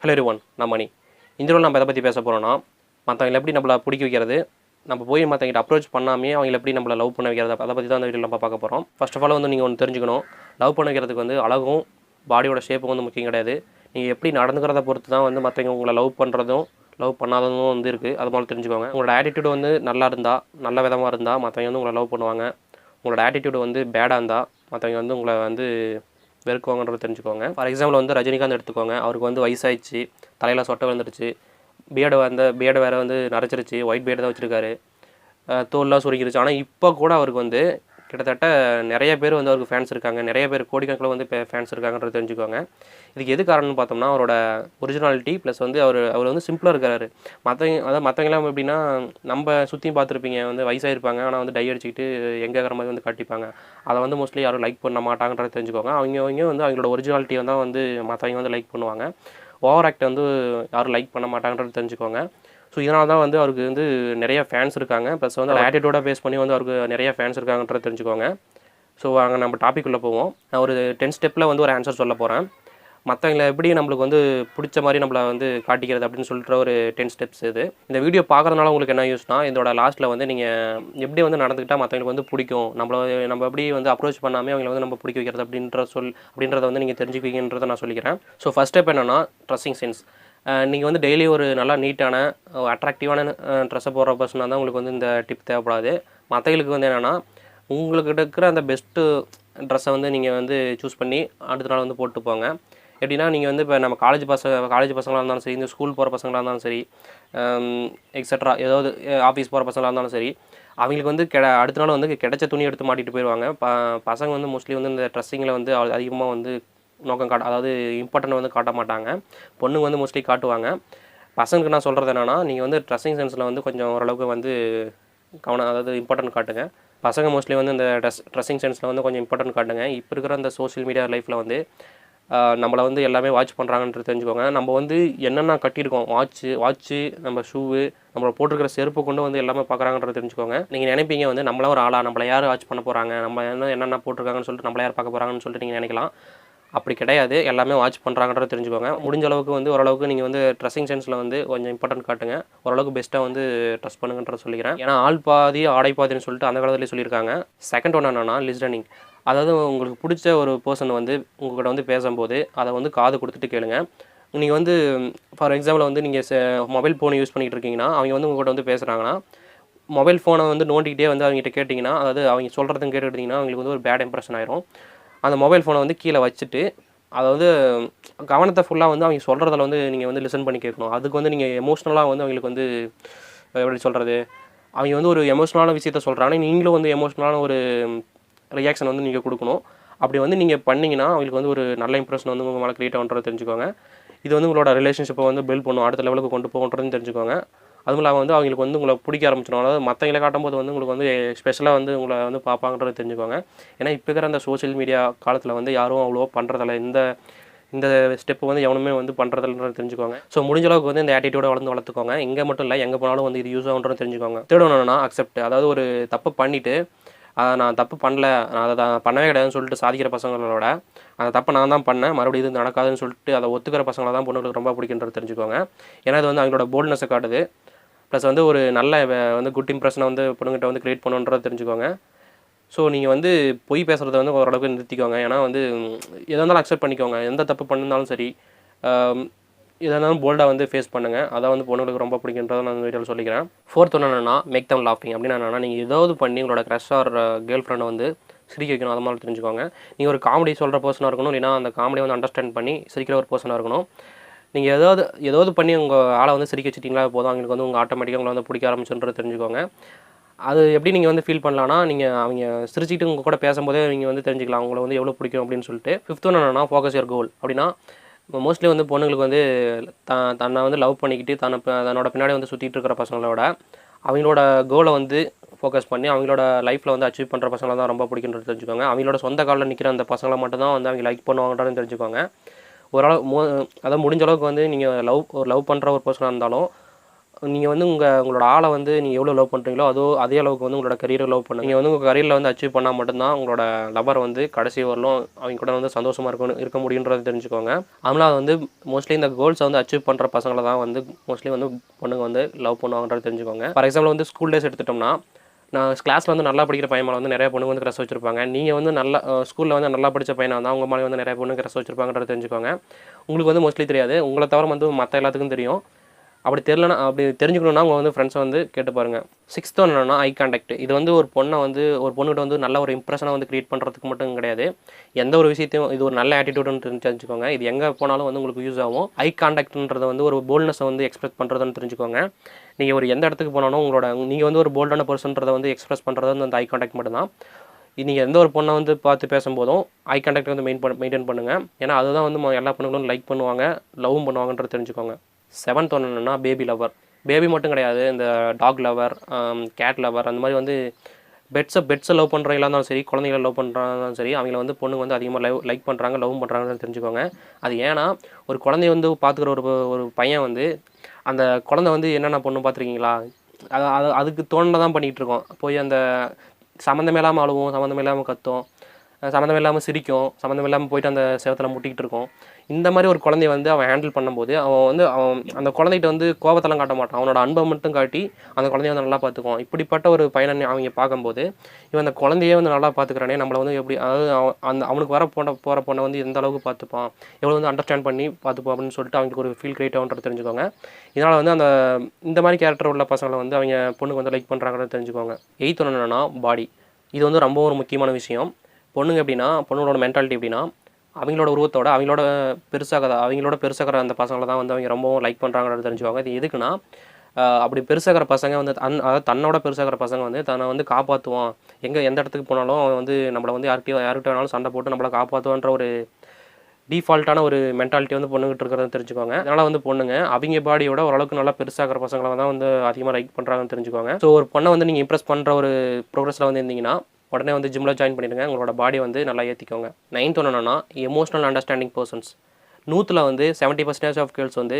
Hello everyone, நான் மணி. இந்த வீடியோவில் நம்ம எதை பற்றி பேச போகிறோம்னா, மற்றவங்களை எப்படி நம்மளை பிடிக்க வைக்கிறது, நம்ம போய் மற்றவங்கிட்ட அப்ரோச் பண்ணாமே அவங்களை எப்படி நம்மளை லவ் பண்ண வைக்கிறது, அதை பற்றி தான் இந்த வீடியோவில் நம்ம பார்க்க போகிறோம். ஃபர்ஸ்ட் ஆஃப் ஆல் வந்து நீங்கள் ஒன்று தெரிஞ்சுக்கணும், லவ் பண்ண வைக்கிறதுக்கு வந்து அழகும் பாடியோட ஷேப்பும் வந்து முக்கியம் கிடையாது. நீங்கள் எப்படி நடந்துக்கிறத பொறுத்து தான் வந்து மற்றவங்க உங்களை லவ் பண்ணுறதும் லவ் பண்ணாததும் வந்து இருக்குது. அது மாதிரி தெரிஞ்சுக்கோங்க. உங்களோட ஆட்டிடியூடு வந்து நல்லா இருந்தால், நல்ல விதமாக இருந்தால் மற்றவங்க வந்து உங்களை லவ் பண்ணுவாங்க. உங்களோட ஆட்டிடியூடு வந்து பேடாக இருந்தால் மற்றவங்க வந்து உங்களை வந்து வெறுக்குவாங்கன்றதை தெரிஞ்சுக்கோங்க. ஃபார் எக்ஸாம்பிள் வந்து ரஜினிகாந்த் எடுத்துக்கோங்க. அவருக்கு வந்து வயசாகிடுச்சு, தலையில் சொட்டை விழுந்துருச்சு, பியர்டு வேறு வந்து நரைச்சிருச்சு, ஒயிட் பியர்டு தான் வச்சுருக்காரு, தோல்லாம் சுருக்கிருச்சு. ஆனால் இப்போ கூட அவருக்கு வந்து கிட்டத்தட்ட நிறைய பேர் வந்து அவருக்கு ஃபேன்ஸ் இருக்காங்க, நிறைய பேர் கோடிக்கணக்கில் வந்து ஃபேன்ஸ் இருக்காங்கன்றது தெரிஞ்சுக்கோங்க. இதுக்கு எது காரணம்னு பார்த்தோம்னா அவரோட ஒரிஜினாலிட்டி ப்ளஸ் வந்து அவர் வந்து சிம்பிளாக இருக்கிறாரு. மற்றவங்களாம் எப்படின்னா, நம்ம சுற்றியும் பார்த்துருப்பீங்க, வந்து வயசாகிருப்பாங்க ஆனால் வந்து டை அடிச்சுக்கிட்டு எங்கேங்கிற மாதிரி வந்து காட்டிப்பாங்க. அதை வந்து மோஸ்ட்லி யாரும் லைக் பண்ண மாட்டாங்கன்றதை தெரிஞ்சுக்கோங்க. அவங்க வந்து அவங்களோட ஒரிஜினாலிட்டியை தான் வந்து மற்றவங்க வந்து லைக் பண்ணுவாங்க. ஓவர் ஆக்டை வந்து யாரும் லைக் பண்ண மாட்டாங்கன்றது தெரிஞ்சுக்கோங்க. ஸோ இதனால தான் வந்து அவருக்கு வந்து நிறைய ஃபேன்ஸ் இருக்காங்க. ப்ளஸ் வந்து ஆட்டிடியூடாக பேஸ் பண்ணி வந்து அவருக்கு நிறைய ஃபேன்ஸ் இருக்காங்கன்றதை தெரிஞ்சுக்கோங்க. ஸோ அங்கே நம்ம டாபிக்குள்ளே போவோம். நான் ஒரு 10 ஸ்டெப்பில் வந்து ஒரு ஆன்சர் சொல்ல போகிறேன். மற்றவங்களை எப்படி நம்மளுக்கு வந்து பிடிச்ச மாதிரி நம்மளை வந்து காட்டிக்கிறது அப்படின்னு சொல்லிட்டு ஒரு 10 ஸ்டெப்ஸ் இது. இந்த வீடியோ பார்க்குறதுனால உங்களுக்கு என்ன யூஸ்னால், இதோட லாஸ்ட்டில் வந்து நீங்கள் எப்படி வந்து நடந்துக்கிட்டால் மற்றவங்களுக்கு வந்து பிடிக்கும், நம்ம எப்படி வந்து அப்ரோச் பண்ணாமல் அவங்களை வந்து நம்ம பிடிக்க வைக்கிறது அப்படின்றத வந்து நீங்கள் தெரிஞ்சுக்குவீங்கன்றதை நான் சொல்லிக்கிறேன். ஸோ ஃபஸ்ட் ஸ்டெப் என்னென்னா ட்ரெஸ்ஸிங் சென்ஸ். நீங்கள் வந்து டெய்லி ஒரு நல்லா நீட்டான அட்ராக்டிவான ட்ரெஸ்ஸை போடுற பர்சனாக தான் உங்களுக்கு வந்து இந்த டிப் தேவைப்படாது. மற்றவங்களுக்கு வந்து என்னென்னா, உங்கள்கிட்ட இருக்கிற அந்த பெஸ்ட்டு ட்ரெஸ்ஸை வந்து நீங்கள் வந்து சூஸ் பண்ணி அடுத்த நாள் வந்து போட்டு போங்க. எப்படின்னா, நீங்கள் வந்து இப்போ நம்ம காலேஜ் பசங்களாக இருந்தாலும் சரி, இந்த ஸ்கூல் போகிற பசங்களாக இருந்தாலும் சரி, எக்ஸட்ரா ஏதாவது ஆஃபீஸ் போகிற பசங்களாக இருந்தாலும் சரி, அவங்களுக்கு வந்து அடுத்த நாள் வந்து கிடைச்ச துணி எடுத்து மாட்டிகிட்டு போயிடுவாங்க. பசங்க வந்து மோஸ்ட்லி வந்து இந்த ட்ரெஸ்ஸிங்கில் வந்து அதிகமாக வந்து நோக்கம் அதாவது இம்பார்ட்டன்ட் வந்து காட்ட மாட்டாங்க. பொண்ணுங்க வந்து மோஸ்ட்லி காட்டுவாங்க. பசங்களுக்கு நான் சொல்கிறது என்னென்னா, நீங்கள் வந்து ட்ரெஸ்ஸிங் சென்ஸில் வந்து கொஞ்சம் ஓரளவுக்கு வந்து அதாவது இம்பார்ட்டன்ட் காட்டுங்க. பசங்க மோஸ்ட்லி வந்து இந்த ட்ரெஸ்ஸிங் சென்ஸில் வந்து கொஞ்சம் இம்பார்ட்டன்ட் காட்டுங்க. இப்போ இருக்கிற அந்த சோஷியல் மீடியா லைஃப்பில் வந்து நம்மளை வந்து எல்லாமே வாட்ச் பண்ணுறாங்கன்றது தெரிஞ்சுக்கோங்க. நம்ம வந்து என்னென்ன கட்டியிருக்கோம், வாட்ச்சு, நம்ம ஷூவு, நம்மளை போட்டிருக்கிற செருப்பு கொண்டு வந்து எல்லாமே பார்க்குறாங்கன்றது தெரிஞ்சுக்கோங்க. நீங்கள் நினைப்பீங்க வந்து நம்மள ஒரு ஆளா, நம்மளை யார் வாட்ச் பண்ண போகிறாங்க, நம்ம என்னென்ன போட்டிருக்காங்கன்னு சொல்லிட்டு நம்மளை யார் பார்க்க போகிறாங்கன்னு சொல்லிட்டு நீங்கள் நினைக்கலாம். அப்படி கிடையாது. எல்லாமே வாட்ச் பண்ணுறாங்கன்றத தெரிஞ்சுக்கோங்க. முடிஞ்ச அளவுக்கு வந்து ஓரளவுக்கு நீங்கள் வந்து ட்ரெஸ்ஸிங் சென்ஸில் வந்து கொஞ்சம் இம்பார்ட்டன்ட் காட்டுங்க. ஓரளவுக்கு பெஸ்ட்டாக வந்து ட்ரெஸ் பண்ணுங்கன்றத சொல்லிக்கிறேன். ஏன்னா ஆள் பாதி ஆடை பாதின்னு சொல்லிட்டு அந்த காலத்துலேயே சொல்லியிருக்காங்க. செகண்ட் ஒன்று என்னென்னா லிஸ்டனிங். அதாவது உங்களுக்கு பிடிச்ச ஒரு பர்சன் வந்து உங்கள்கிட்ட வந்து பேசும்போது அதை வந்து காது கொடுத்துட்டு கேளுங்க. நீங்கள் வந்து ஃபார் எக்ஸாம்பிள் வந்து நீங்கள் மொபைல் ஃபோனை யூஸ் பண்ணிகிட்டு இருக்கீங்கன்னா, அவங்க வந்து உங்கள்கிட்ட வந்து பேசுகிறாங்கன்னா, மொபைல் ஃபோனை வந்து நோண்டிக்கிட்டே வந்து அவங்ககிட்ட கேட்டிங்கன்னா, அதாவது அவங்க சொல்கிறதுன்னு கேட்டுக்கிட்டிங்கன்னா அவங்களுக்கு வந்து ஒரு பேட் இம்ப்ரெஷன் ஆயிரும். அந்த மொபைல் ஃபோனை வந்து கீழே வச்சுட்டு, அதாவது கவனத்தை ஃபுல்லாக வந்து அவங்க சொல்கிறதில் வந்து நீங்கள் வந்து லிசன் பண்ணி கேட்கணும். அதுக்கு வந்து நீங்கள் எமோஷ்னலாக வந்து அவங்களுக்கு வந்து எப்படி சொல்கிறது, அவங்க வந்து ஒரு எமோஷ்னலான விஷயத்த சொல்கிறாங்கன்னா, நீங்களும் வந்து எமோஷ்னலான ஒரு ரியாக்ஷன் வந்து நீங்கள் கொடுக்கணும். அப்படி வந்து நீங்கள் பண்ணிங்கன்னா அவங்களுக்கு வந்து ஒரு நல்ல இம்ப்ரெஷன் வந்து உங்கள் மேலே க்ரியேட் ஆகுன்றதை தெரிஞ்சுக்கோங்க. இது வந்து உங்களோட ரிலேஷன்ஷிப்பை வந்து பில்ட் பண்ணும், அடுத்த லெவலுக்கு கொண்டு போகன்றதுன்னு தெரிஞ்சுக்கோங்க. அதுவும் இல்லாமல் வந்து அவங்களுக்கு வந்து உங்களை பிடிக்க ஆரம்பிச்சிடும். அதாவது மற்றவங்களை காட்டும்போது வந்து உங்களுக்கு வந்து ஸ்பெஷலாக வந்து உங்களை வந்து பார்ப்பாங்கன்றதை தெரிஞ்சுக்கோங்க. ஏன்னா இப்போ இருக்கிற அந்த சோஷியல் மீடியா காலத்தில் வந்து யாரும் அவ்வளோவா பண்ணுறதில்ல. இந்த ஸ்டெப்பு வந்து எவனுமே வந்து பண்ணுறதில்லன்றது தெரிஞ்சுக்கோங்க. ஸோ முடிஞ்ச அளவுக்கு வந்து இந்த ஆட்டிடியூட வளர்த்துக்கோங்க. இங்கே மட்டும் இல்லை, எங்கே போனாலும் வந்து இது யூஸ் ஆகுன்றது தெரிஞ்சுக்கோங்க. தேர்ட் ஒன்று என்னன்னா அக்செப்ட். அதாவது ஒரு தப்பு பண்ணிவிட்டு நான் தப்பு பண்ணல, நான் அதை பண்ணவே கிடையாதுன்னு சொல்லிட்டு சாதிக்கிற பசங்களோட, அந்த தப்பை நான் தான் பண்ணேன், மறுபடியும் இது நடக்காதுன்னு சொல்லிட்டு அதை ஒத்துக்கிற பசங்களை தான் பொண்ணுங்களுக்கு ரொம்ப பிடிக்குன்றது தெரிஞ்சுக்கோங்க. ஏன்னா இது வந்து அவங்களோட போல்ட்னஸை காட்டுது. ப்ளஸ் வந்து ஒரு நல்ல வந்து குட் இம்ப்ரெஷனை வந்து பொண்ணுங்கிட்ட வந்து க்ரியேட் பண்ணுன்றதை தெரிஞ்சுக்கோங்க. ஸோ நீங்கள் வந்து பொய் பேசுகிறத வந்து ஓரளவுக்கு நிறுத்திக்கோங்க. ஏன்னா வந்து எதாக இருந்தாலும் அக்செப்ட் பண்ணிக்கோங்க. எந்த தப்பு பண்ணியிருந்தாலும் சரி, எதாக இருந்தாலும் போல்டாக வந்து ஃபேஸ் பண்ணுங்கள். அதான் வந்து பொண்ணுங்களுக்கு ரொம்ப பிடிக்குன்றதை நான் வீடியோவில் சொல்லிக்கிறேன். ஃபோர்த் ஒன்று என்னென்னா மேக் தம் லாஃபிங். அப்படின்னா என்னென்னா, நீங்கள் ஏதாவது பண்ணி உங்களோட க்ரஷ் ஆர் கேர்ள் ஃப்ரெண்டை வந்து சிரிக்க வைக்கணும். அது மாதிரி தெரிஞ்சுக்கோங்க. நீங்கள் ஒரு காமெடி சொல்கிற பர்சனாக இருக்கணும், இல்லைனா அந்த காமெடியை வந்து அண்டர்ஸ்டாண்ட் பண்ணி சிரிக்கிற ஒரு பர்சனாக இருக்கணும். நீங்கள் ஏதாவது பண்ணி உங்கள் ஆளை வந்து சிரிக்க வச்சிட்டிங்களா போதும், அவங்களுக்கு வந்து உங்கள் ஆட்டோமேட்டிக்காக உங்களை வந்து பிடிக்க ஆரம்பிச்சுன்றது தெரிஞ்சுக்கோங்க. அது எப்படி நீங்கள் வந்து ஃபீல் பண்ணலான்னா, நீங்கள் அவங்க சிரிச்சிட்டு உங்கள் கூட பேசும்போதே நீங்கள் வந்து தெரிஞ்சுக்கலாம் உங்களை வந்து எவ்வளோ பிடிக்கும் அப்படின்னு சொல்லிட்டு. ஃபிஃப்த் ஒன்று என்னென்னா ஃபோக்கஸ் யுவர் கோல். அப்படின்னா மோஸ்ட்லி வந்து பொண்ணுங்களுக்கு வந்து தன்னை வந்து லவ் பண்ணிக்கிட்டு தன்னோட பின்னாடி வந்து சுற்றிட்டு இருக்கிற பசங்களோட அவங்களோட கோலை வந்து ஃபோக்கஸ் பண்ணி அவங்களோட லைஃப்பில் வந்து அச்சீவ் பண்ணுற பசங்களை தான் ரொம்ப பிடிக்குன்றது தெரிஞ்சுக்கோங்க. அவங்களோட சொந்த காலில் நிற்கிற அந்த பசங்களை மட்டும் தான் வந்து அவங்க லைக் பண்ணுவாங்கன்றதுன்னு தெரிஞ்சுக்கோங்க. ஓரளவு அதாவது முடிஞ்ச அளவுக்கு வந்து நீங்கள் லவ் பண்ணுற ஒரு பர்சனாக இருந்தாலும் நீங்கள் வந்து உங்களோட ஆளை வந்து நீங்கள் எவ்வளோ லவ் பண்ணுறீங்களோ அதே அளவுக்கு வந்து உங்களோட கரியரை லவ் பண்ணுங்கள். நீங்கள் வந்து உங்கள் கரியரில் வந்து அச்சீவ் பண்ணால் மட்டும்தான் உங்களோட லவர் வந்து கடைசி வரலும் அவங்க கூட வந்து சந்தோஷமாக இருக்க முடியுன்றதை தெரிஞ்சுக்கோங்க. அதனால் வந்து மோஸ்ட்லி இந்த கோல்ஸை வந்து அச்சீவ் பண்ணுற பசங்களை தான் வந்து மோஸ்ட்லி வந்து பொண்ணுங்க வந்து லவ் பண்ணுவாங்கன்றதை தெரிஞ்சுக்கோங்க. ஃபார் எக்ஸாம்பிள் வந்து ஸ்கூல் டேஸ் எடுத்துட்டோம்னா, நான் கிளாஸில் வந்து நல்லா படிக்கிற பையன் மேலே வந்து நிறைய பொண்ணுங்க வந்து க்ரஷ் வச்சிருப்பாங்க. நீங்கள் வந்து நல்லா ஸ்கூலில் வந்து நல்லா படித்த பையனாக இருந்தால் உங்கள் மேலே வந்து நிறைய பொண்ணுங்க க்ரஷ் வச்சிருப்பாங்கன்றதை தெரிஞ்சுக்கோங்க. உங்களுக்கு வந்து மோஸ்ட்லி தெரியாது, உங்களை தவிர வந்து மற்ற எல்லாத்துக்கும் தெரியும். அப்படி தெரிலனா, அப்படி தெரிஞ்சுக்கணுன்னா உங்கள் வந்து ஃப்ரெண்ட்ஸை வந்து கேட்டு பாருங்கள். 6th என்னன்னா ஐ கான்டாக்ட். இது வந்து ஒரு பொண்ணுகிட்ட வந்து நல்ல ஒரு இம்ப்ரெஷனை வந்து கிரியேட் பண்ணுறதுக்கு மட்டும் கிடையாது. எந்த ஒரு விஷயத்தையும் இது ஒரு நல்ல ஆட்டிடியூடுன்னு தெரிஞ்சுக்கோங்க. இது எங்கே போனாலும் வந்து உங்களுக்கு யூஸ் ஆகும். ஐ கான்டாக்ட்ன்றது வந்து ஒரு போல்ட்னஸை வந்து எக்ஸ்பிரஸ் பண்ணுறதுன்னு தெரிஞ்சுக்கோங்க. நீங்கள் ஒரு எந்த இடத்துக்கு போனாலும் நீங்கள் வந்து ஒரு போல்டான பர்சன்றதை வந்து எக்ஸ்பிரஸ் பண்ணுறது வந்து அந்த ஐ கான்டாக்ட் மட்டும்தான். நீங்கள் எந்த ஒரு பொண்ணை வந்து பார்த்து பேசும்போதும் ஐ கான்டாக்ட் வந்து மெயின்டைன் பண்ணுங்கள். ஏன்னா அதுதான் வந்து எல்லா பொண்ணுங்களும் லைக் பண்ணுவாங்க, லவ்வும் பண்ணுவாங்கன்றது தெரிஞ்சுக்கோங்க. 7th ஒன்று என்னென்னா பேபி லவர். பேபி மட்டும் கிடையாது, இந்த டாக் லவர், கேட் லவர், அந்த மாதிரி வந்து பெட்ஸை லவ் பண்ணுறவங்களா இருந்தாலும் சரி, குழந்தைகளை லவ் பண்ணுறாலும் சரி, அவங்கள வந்து பொண்ணுங்க வந்து அதிகமாக லைக் பண்ணுறாங்க, லவ் பண்ணுறாங்கன்னு தெரிஞ்சுக்கோங்க. அது ஏன்னா ஒரு குழந்தைய வந்து பார்த்துக்கிற ஒரு பையன் வந்து அந்த குழந்தை வந்து என்னென்ன பொண்ணு பார்த்துருக்கீங்களா, அதுக்கு தோணுதான் பண்ணிகிட்டு இருக்கோம். போய் அந்த சம்மந்தம் இல்லாமல் அழுவும், சம்மந்தம் இல்லாமல் கத்தும், சம்மந்தம் இல்லாமல் சிரிக்கும், சம்மந்தம் இல்லாமல் போயிட்டு அந்த செவத்தில் முட்டிக்கிட்டு இருக்கும். இந்த மாதிரி ஒரு குழந்தைய வந்து அவன் ஹேண்டில் பண்ணும்போது அவன் அந்த குழந்தைகிட்ட வந்து கோபத்தெல்லாம் காட்ட மாட்டான். அவனோட அன்பை மட்டும் காட்டி அந்த குழந்தைய வந்து நல்லா பார்த்துக்குவான். இப்படிப்பட்ட ஒரு பையனை அவங்க பார்க்கும்போது இவன் அந்த குழந்தையே வந்து நல்லா பார்த்துக்கிறானே, நம்மளை வந்து எப்படி, அதாவது அவனுக்கு போகிற பொண்ணை வந்து எந்த அளவுக்கு பார்த்துப்பான், எவ்வளோ வந்து அண்டர்ஸ்டாண்ட் பண்ணி பார்த்துப்பான் அப்படின்னு சொல்லிட்டு அவங்களுக்கு ஒரு ஃபீல் கிரியேட் ஆகுன்றது தெரிஞ்சுக்கோங்க. இதனால் வந்து இந்த மாதிரி கேரக்டர் உள்ள பசங்களை வந்து அவங்க பொண்ணுக்கு வந்து லைக் பண்ணுறாங்கன்னு தெரிஞ்சுக்கோங்க. 8th என்னன்னா பாடி. இது வந்து ரொம்ப ஒரு முக்கியமான விஷயம். பொண்ணுங்க எப்படின்னா, பொண்ணுங்களோட மென்டாலிட்டி எப்படின்னா, அவங்களோட உருவத்தோட அவங்களோட பெருசாகிற அந்த பசங்களை தான் வந்து அவங்க ரொம்பவும் லைக் பண்ணுறாங்கன்னு தெரிஞ்சுவாங்க. இது எதுக்குன்னா, அப்படி பெருசாகிற பசங்க வந்து அதாவது தன்னோட பெருசாகிற பசங்க வந்து தன்னை வந்து காப்பாற்றுவான், எந்த இடத்துக்கு போனாலும் அவன் வந்து நம்மளை வந்து யார்கிட்ட வேணாலும் சண்டை போட்டு நம்மளை காப்பாற்றுவான்ற ஒரு டிஃபால்ட்டான ஒரு மென்டாலிட்டி வந்து பொண்ணுகிட்ட இருக்கிறத தெரிஞ்சுக்கோங்க. அதனால் வந்து பொண்ணுங்க அவங்க பாடியோட ஓரளவுக்கு நல்லா பெருசாகிற பசங்களை தான் வந்து அதிகமாக லைக் பண்ணுறாங்கன்னு தெரிஞ்சுக்கோங்க. ஸோ ஒரு பொண்ணை வந்து நீங்கள் இம்ப்ரெஸ் பண்ணுற ஒரு ப்ரோக்ரஸில் வந்து இருந்தீங்கன்னா உடனே வந்து ஜிம்மில் ஜாயின் பண்ணிடுங்க. உங்களோட பாடி வந்து நல்லா ஏற்றிக்கோங்க. 9th என்னன்னா எமோஷனல் அண்டர்ஸ்டாண்டிங் பர்சன்ஸ். 100ல் வந்து 70% ஆஃப் கேர்ள்ஸ் வந்து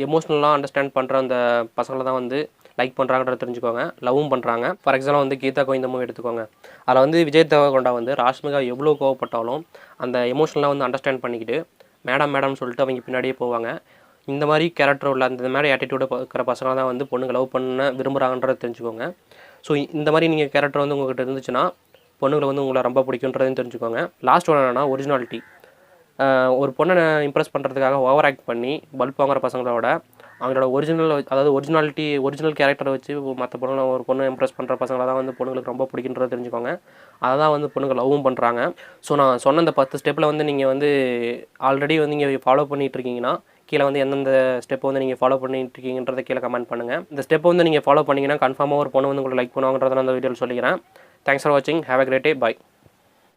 எமோஷ்னலாக அண்டர்ஸ்டாண்ட் பண்ணுற அந்த பசங்களை தான் வந்து லைக் பண்ணுறாங்கன்றத தெரிஞ்சுக்கோங்க, லவ்வும் பண்ணுறாங்க. ஃபார் எக்ஸாம்பிள் வந்து கீதா கோவிந்த மூவி எடுத்துக்கோங்க. அதில் வந்து விஜய் தேவகொண்டா வந்து ராஷ்மிகா எவ்வளோ கோவப்பட்டாலும் அந்த எமோஷனலாக வந்து அண்டர்ஸ்டாண்ட் பண்ணிக்கிட்டு மேடம்னு சொல்லிட்டு அவங்க பின்னாடியே போவாங்க. இந்த மாதிரி கேரக்டர் உள்ள அந்த மாதிரி ஆட்டிடியூட இருக்கிற பசங்களை தான் வந்து பொண்ணுங்க லவ் பண்ண விரும்புகிறாங்கன்றத தெரிஞ்சுக்கோங்க. ஸோ இந்த மாதிரி நீங்கள் கேரக்டர் வந்து உங்கள்கிட்ட இருந்துச்சுன்னா பொண்ணுங்களை வந்து உங்களை ரொம்ப பிடிக்குன்றதையும் தெரிஞ்சுக்கோங்க. லாஸ்ட் ஒன் என்னன்னா ஒரிஜினாலிட்டி. ஒரு பொண்ணை இம்ப்ரெஸ் பண்ணுறதுக்காக ஓவர் ஆக்ட் பண்ணி பல்ப் வாங்குற பசங்களோட அவங்களோட ஒரிஜினல் கேரக்டரை வச்சு மற்ற ஒரு பொண்ணை இம்ப்ரெஸ் பண்ணுற பசங்களை தான் வந்து பொண்ணுங்களுக்கு ரொம்ப பிடிக்குன்றதை தெரிஞ்சுக்கோங்க. அதை தான் வந்து பொண்ணுங்க லவ்வும் பண்ணுறாங்க. ஸோ நான் சொன்ன இந்த 10 ஸ்டெப்பில் வந்து நீங்கள் வந்து ஆல்ரெடி வந்து நீங்கள் ஃபாலோ பண்ணிகிட்டு இருக்கீங்கன்னா கீழே வந்து எந்தெந்த ஸ்டெப்பை வந்து நீங்கள் ஃபாலோ பண்ணிட்டு இருக்கீங்கன்றதை கீழே கமெண்ட் பண்ணுங்கள். இந்த ஸ்டெப்பை வந்து நீங்கள் ஃபாலோ பண்ணிங்கன்னா கன்ஃபார்மாக ஒரு பொண்ணு வந்து உங்களுக்கு லைக் பண்ணுவாங்கன்றதை நான் அந்த வீடியோவில் சொல்லிக்கிறேன். தேங்க்ஸ் ஃபார் வாட்சிங். Have a great day. Bye.